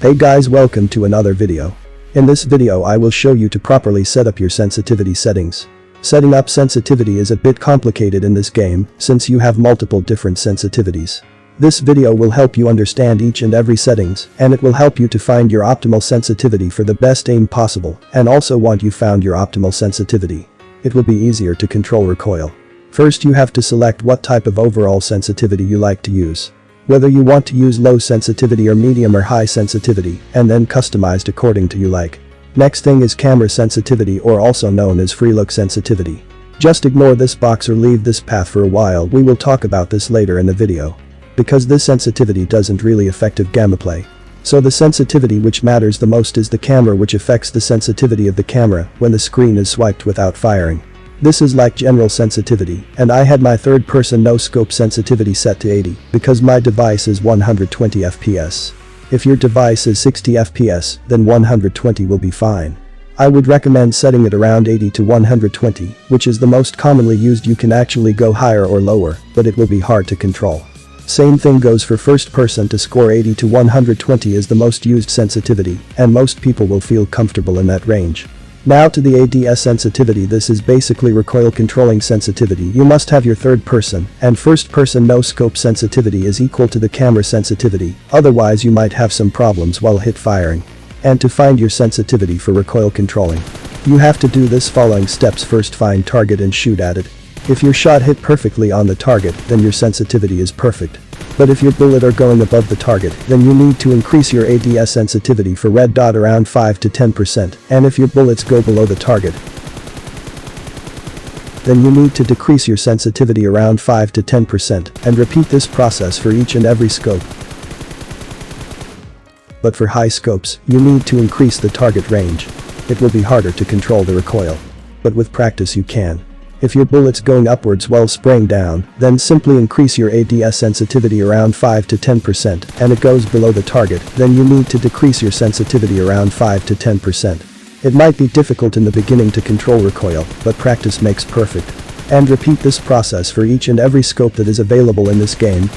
Hey guys, welcome to another video. In this video I will show you to properly set up your sensitivity settings. Setting up sensitivity is a bit complicated in this game since you have multiple different sensitivities. This video will help you understand each and every settings and it will help you to find your optimal sensitivity for the best aim possible, and also once you found your optimal sensitivity, it will be easier to control recoil. First you have to select what type of overall sensitivity you like to use. Whether you want to use low sensitivity or medium or high sensitivity, and then customized according to you like. Next thing is camera sensitivity, or also known as free look sensitivity. Just ignore this box or leave this path for a while, we will talk about this later in the video. Because this sensitivity doesn't really affect gameplay. So the sensitivity which matters the most is the camera, which affects the sensitivity of the camera when the screen is swiped without firing. This is like general sensitivity, and I had my third person no scope sensitivity set to 80 because my device is 120 FPS. If your device is 60 FPS, then 120 will be fine. I would recommend setting it around 80 to 120, which is the most commonly used. You can actually go higher or lower, but it will be hard to control. Same thing goes for first person to score. 80 to 120 is the most used sensitivity, and most people will feel comfortable in that range. Now to the ADS sensitivity. This is basically recoil controlling sensitivity. You must have your third person and first person no scope sensitivity is equal to the camera sensitivity, otherwise you might have some problems while hit firing. And to find your sensitivity for recoil controlling, you have to do this following steps. First, find target and shoot at it. If your shot hit perfectly on the target, then your sensitivity is perfect. But if your bullet are going above the target, then you need to increase your ADS sensitivity for red dot around 5 to 10%, and if your bullets go below the target, then you need to decrease your sensitivity around 5 to 10%, and repeat this process for each and every scope. But for high scopes, you need to increase the target range. It will be harder to control the recoil. But with practice you can. If your bullet's going upwards while spraying down, then simply increase your ADS sensitivity around 5 to 10%, and it goes below the target, then you need to decrease your sensitivity around 5 to 10%. It might be difficult in the beginning to control recoil, but practice makes perfect. And repeat this process for each and every scope that is available in this game.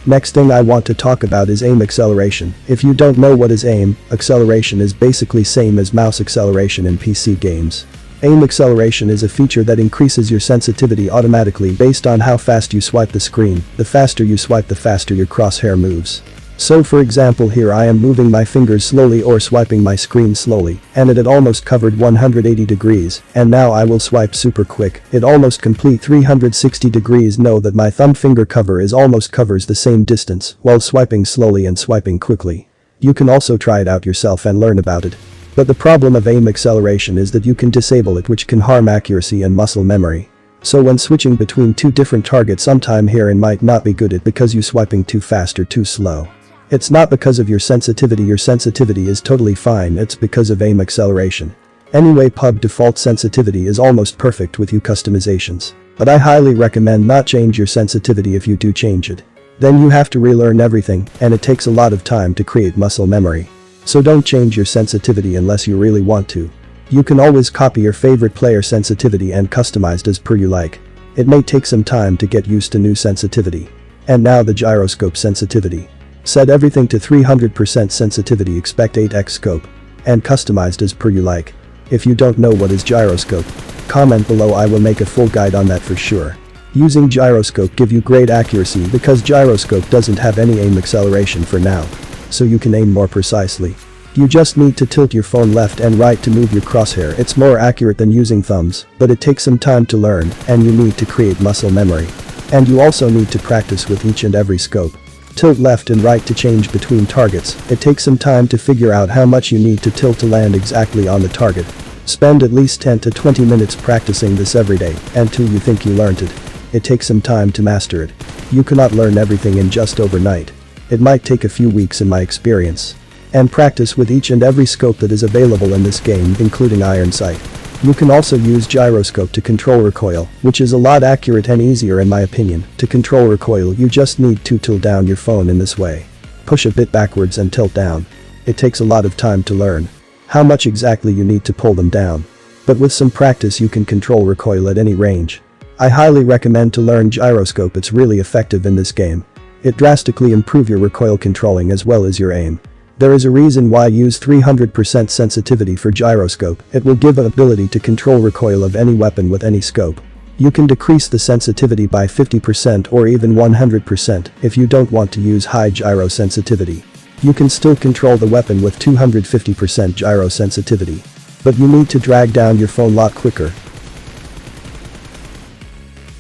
Next thing I want to talk about is aim acceleration. If you don't know what is aim, acceleration is basically same as mouse acceleration in PC games. Aim acceleration is a feature that increases your sensitivity automatically based on how fast you swipe the screen. The faster you swipe, the faster your crosshair moves. So for example, here I am moving my fingers slowly or swiping my screen slowly, and it had almost covered 180 degrees, and now I will swipe super quick, it almost complete 360 degrees. Know that my thumb finger cover is almost covers the same distance while swiping slowly and swiping quickly. You can also try it out yourself and learn about it. But the problem of aim acceleration is that you can disable it, which can harm accuracy and muscle memory. So when switching between two different targets, sometime here it might not be good at because you swiping too fast or too slow. It's not because of your sensitivity is totally fine, it's because of aim acceleration. Anyway, Pubg default sensitivity is almost perfect with your customizations. But I highly recommend not change your sensitivity. If you do change it, then you have to relearn everything, and it takes a lot of time to create muscle memory. So don't change your sensitivity unless you really want to. You can always copy your favorite player sensitivity and customize as per you like. It may take some time to get used to new sensitivity. And now the gyroscope sensitivity. Set everything to 300% sensitivity, expect 8x scope, and customized as per you like. If you don't know what is gyroscope, comment below, I will make a full guide on that for sure. Using gyroscope give you great accuracy because gyroscope doesn't have any aim acceleration for now, so you can aim more precisely. You just need to tilt your phone left and right to move your crosshair. It's more accurate than using thumbs, but it takes some time to learn, and you need to create muscle memory. And you also need to practice with each and every scope. Tilt left and right to change between targets. It takes some time to figure out how much you need to tilt to land exactly on the target. Spend at least 10 to 20 minutes practicing this every day, until you think you learned it. It takes some time to master it. You cannot learn everything in just overnight. It might take a few weeks in my experience. And practice with each and every scope that is available in this game, including iron sight. You can also use gyroscope to control recoil, which is a lot accurate and easier in my opinion. To control recoil you just need to tilt down your phone in this way. Push a bit backwards and tilt down. It takes a lot of time to learn how much exactly you need to pull them down. But with some practice you can control recoil at any range. I highly recommend to learn gyroscope, it's really effective in this game. It drastically improve your recoil controlling as well as your aim. There is a reason why I use 300% sensitivity for gyroscope. It will give an ability to control recoil of any weapon with any scope. You can decrease the sensitivity by 50% or even 100% if you don't want to use high gyro sensitivity. You can still control the weapon with 250% gyro sensitivity. But you need to drag down your phone a lot quicker.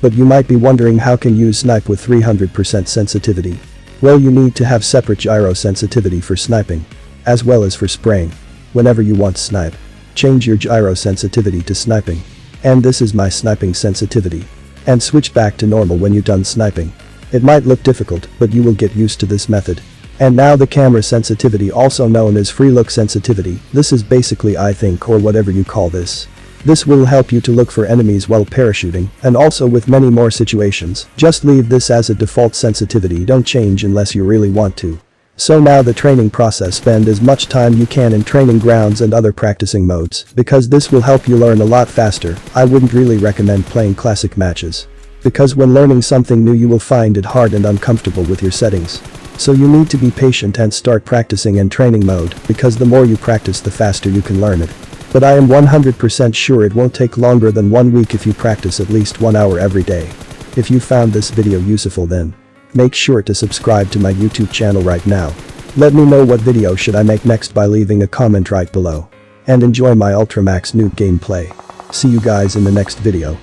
But you might be wondering how can you snipe with 300% sensitivity? Well, you need to have separate gyro sensitivity for sniping. As well as for spraying. Whenever you want to snipe, change your gyro sensitivity to sniping. And this is my sniping sensitivity. And switch back to normal when you're done sniping. It might look difficult, but you will get used to this method. And now the camera sensitivity, also known as free look sensitivity. This is basically eye think or whatever you call this. This will help you to look for enemies while parachuting and also with many more situations. Just leave this as a default sensitivity, don't change unless you really want to. So now the training process, spend as much time you can in training grounds and other practicing modes because this will help you learn a lot faster. I wouldn't really recommend playing classic matches. Because when learning something new you will find it hard and uncomfortable with your settings. So you need to be patient and start practicing in training mode because the more you practice the faster you can learn it. But I am 100% sure it won't take longer than 1 week if you practice at least 1 hour every day. If you found this video useful, then make sure to subscribe to my YouTube channel right now. Let me know what video should I make next by leaving a comment right below. And enjoy my Ultramax Nuke gameplay. See you guys in the next video.